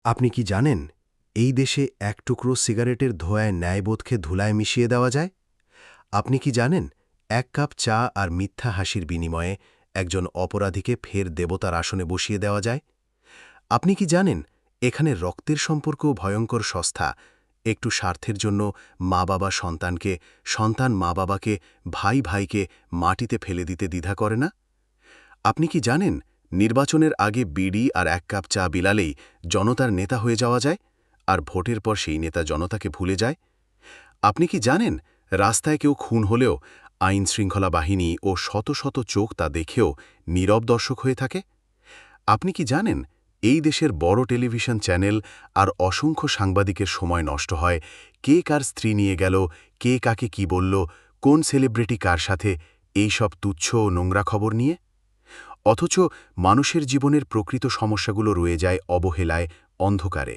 আপনি কি জানেন এই দেশে এক টুকরো সিগারেটের ধোঁয়ায় ন্যায়বোধকে ধুলায় মিশিয়ে দেওয়া যায়? আপনি কি জানেন এক কাপ চা আর মিথ্যা হাসির বিনিময়ে একজন অপরাধীকে ফের দেবতার আসনে বসিয়ে দেওয়া যায়? আপনি কি জানেন এখানে রক্তের সম্পর্কও ভয়ঙ্কর সস্তা? একটু স্বার্থের জন্য মা-বাবা সন্তানকে, সন্তান মা-বাবাকে, ভাই ভাইকে মাটিতে ফেলে দিতে দ্বিধা করে না? আপনি কি জানেন নির্বাচনের আগে বিড়ি আর এক কাপ চা বিলালেই জনতার নেতা হয়ে যাওয়া যায়, আর ভোটের পর সেই নেতা জনতাকে ভুলে যায়? আপনি কি জানেন রাস্তায় কেউ খুন হলেও আইনশৃঙ্খলা বাহিনী ও শত শত চোখ তা দেখেও নীরব দর্শক হয়ে থাকে? আপনি কি জানেন এই দেশের বড় টেলিভিশন চ্যানেল আর অসংখ্য সাংবাদিকের সময় নষ্ট হয় কে কার স্ত্রী নিয়ে গেল, কে কাকে কি বলল, কোন সেলিব্রিটি কার সাথে, এই সব তুচ্ছ ও নোংরা খবর নিয়ে? অথচ মানুষের জীবনের প্রকৃত সমস্যাগুলো রয়ে যায় অবহেলায়, অন্ধকারে।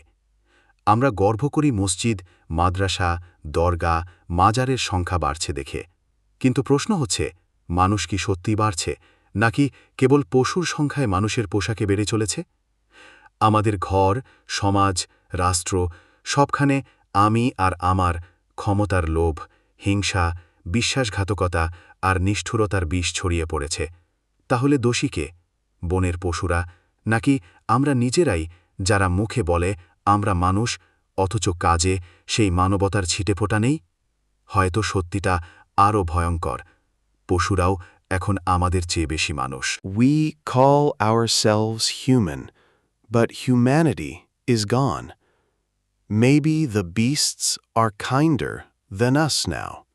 আমরা গর্ব করি মসজিদ, মাদ্রাসা, দরগা, মাজারের সংখ্যা বাড়ছে দেখে। কিন্তু প্রশ্ন হচ্ছে, মানুষ কি সত্যি বাড়ছে, নাকি কেবল পশুর সংখ্যায় মানুষের পোশাকে বেড়ে চলেছে? আমাদের ঘর, সমাজ, রাষ্ট্র সবখানে আমি আর আমার ক্ষমতার লোভ, হিংসা, বিশ্বাসঘাতকতা আর নিষ্ঠুরতার বিষ ছড়িয়ে পড়েছে। তাহলে দোষী কে? বনের পশুরা, নাকি আমরা নিজেরাই, যারা মুখে বলে আমরা মানুষ অথচ কাজে সেই মানবতার ছিটেফোঁটা নেই? হয়তো সত্যিটা আরও ভয়ঙ্কর, পশুরাও এখন আমাদের চেয়ে বেশি মানুষ। We call ourselves human, but humanity is gone. Maybe the beasts are kinder than us now.